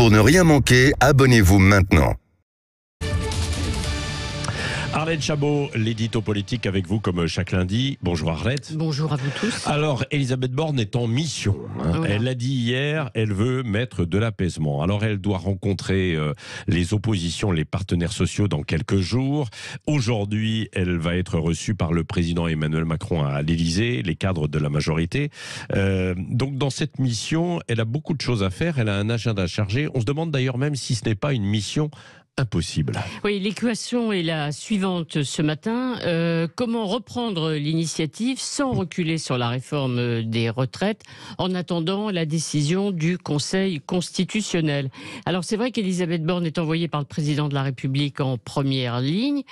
Pour ne rien manquer, abonnez-vous maintenant. Arlette Chabot, l'édito politique avec vous comme chaque lundi. Bonjour Arlette. Bonjour à vous tous. Alors, Elisabeth Borne est en mission. Voilà. Elle l'a dit hier, elle veut mettre de l'apaisement. Alors, elle doit rencontrer les oppositions, les partenaires sociaux dans quelques jours. Aujourd'hui, elle va être reçue par le président Emmanuel Macron à l'Élysée, les cadres de la majorité. Donc, dans cette mission, elle a beaucoup de choses à faire. Elle a un agenda chargé. On se demande d'ailleurs même si ce n'est pas une mission impossible. Oui, l'équation est la suivante ce matin. Comment reprendre l'initiative sans reculer sur la réforme des retraites en attendant la décision du Conseil constitutionnel? Alors c'est vrai qu'Elisabeth Borne est envoyée par le président de la République en première ligne,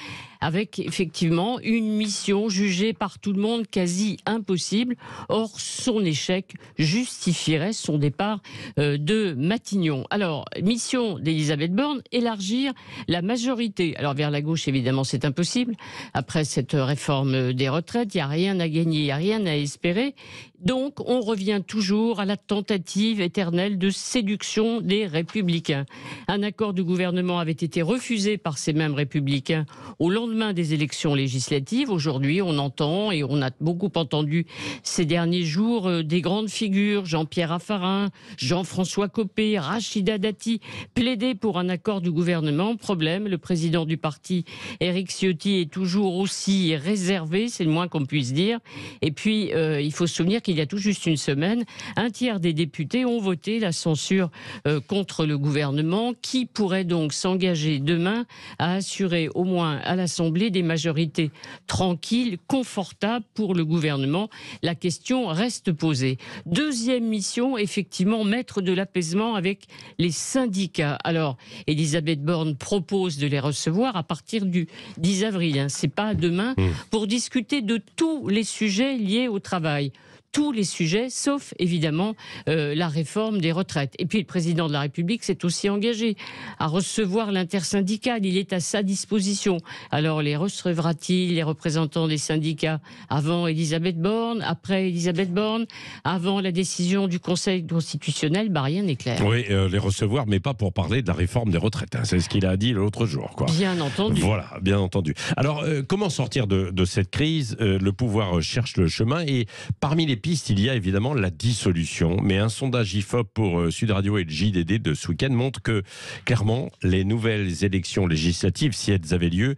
avec effectivement une mission jugée par tout le monde quasi impossible. Or, son échec justifierait son départ de Matignon. Alors, mission d'Elisabeth Borne, élargir la majorité. Alors, vers la gauche, évidemment, c'est impossible. Après cette réforme des retraites, il n'y a rien à gagner, il n'y a rien à espérer. Donc, on revient toujours à la tentative éternelle de séduction des Républicains. Un accord du gouvernement avait été refusé par ces mêmes Républicains au lendemain des élections législatives. Aujourd'hui, on entend, et on a beaucoup entendu ces derniers jours, des grandes figures, Jean-Pierre Raffarin, Jean-François Copé, Rachida Dati, plaider pour un accord du gouvernement. Problème, le président du parti, Éric Ciotti, est toujours aussi réservé, c'est le moins qu'on puisse dire. Et puis, il faut se souvenir qu'il y a tout juste une semaine, un tiers des députés ont voté la censure contre le gouvernement, qui pourrait donc s'engager demain à assurer au moins à l'Assemblée des majorités tranquilles, confortables pour le gouvernement. La question reste posée. Deuxième mission, effectivement, mettre de l'apaisement avec les syndicats. Alors, Elisabeth Borne propose de les recevoir à partir du 10 avril, c'est pas demain, pour discuter de tous les sujets liés au travail. Tous les sujets, sauf évidemment la réforme des retraites. Et puis le président de la République s'est aussi engagé à recevoir l'intersyndicale. Il est à sa disposition. Alors les recevra-t-il, les représentants des syndicats, avant Elisabeth Borne, après Elisabeth Borne, avant la décision du Conseil constitutionnel? Rien n'est clair. Oui, les recevoir, mais pas pour parler de la réforme des retraites. C'est ce qu'il a dit l'autre jour, quoi. Bien entendu. Voilà, bien entendu. Alors, comment sortir de cette crise? Le pouvoir cherche le chemin et parmi les pistes, il y a évidemment la dissolution. Mais un sondage IFOP pour Sud Radio et le JDD de ce week-end montre que, clairement, les nouvelles élections législatives, si elles avaient lieu,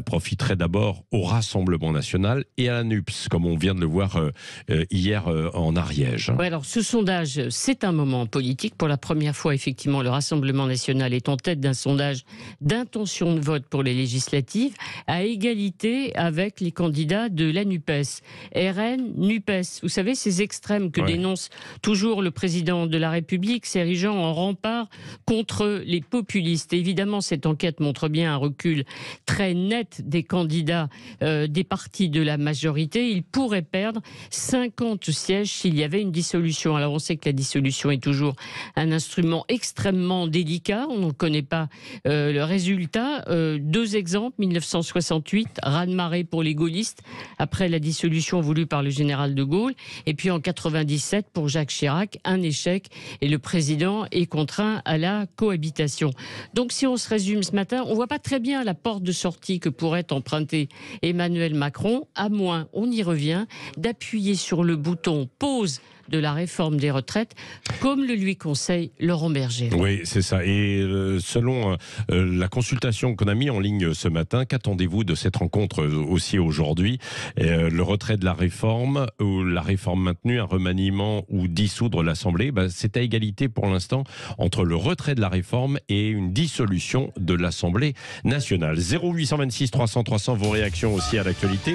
profiteraient d'abord au Rassemblement national et à la NUPS, comme on vient de le voir hier en Ariège. Ouais, alors ce sondage, c'est un moment politique. Pour la première fois, effectivement, le Rassemblement national est en tête d'un sondage d'intention de vote pour les législatives, à égalité avec les candidats de la NUPES. RN, NUPES, vous savez, ces extrêmes que dénonce toujours le président de la République, s'érigeant en rempart contre les populistes. Et évidemment, cette enquête montre bien un recul très net des candidats des partis de la majorité. Ils pourraient perdre 50 sièges s'il y avait une dissolution. Alors on sait que la dissolution est toujours un instrument extrêmement délicat. On n'en connaît pas le résultat. Deux exemples, 1968, raz-de-marée pour les gaullistes, après la dissolution voulue par le général de Gaulle. Et puis en 97, pour Jacques Chirac, un échec et le président est contraint à la cohabitation. Donc si on se résume ce matin, on ne voit pas très bien la porte de sortie que pourrait emprunter Emmanuel Macron, à moins, on y revient, d'appuyer sur le bouton pause de la réforme des retraites, comme le lui conseille Laurent Berger. Oui, c'est ça. Et selon la consultation qu'on a mis en ligne ce matin, qu'attendez-vous de cette rencontre aussi aujourd'hui? Le retrait de la réforme ou la réforme maintenue, un remaniement ou dissoudre l'Assemblée, c'est à égalité pour l'instant entre le retrait de la réforme et une dissolution de l'Assemblée nationale. 0826 300 300, vos réactions aussi à l'actualité.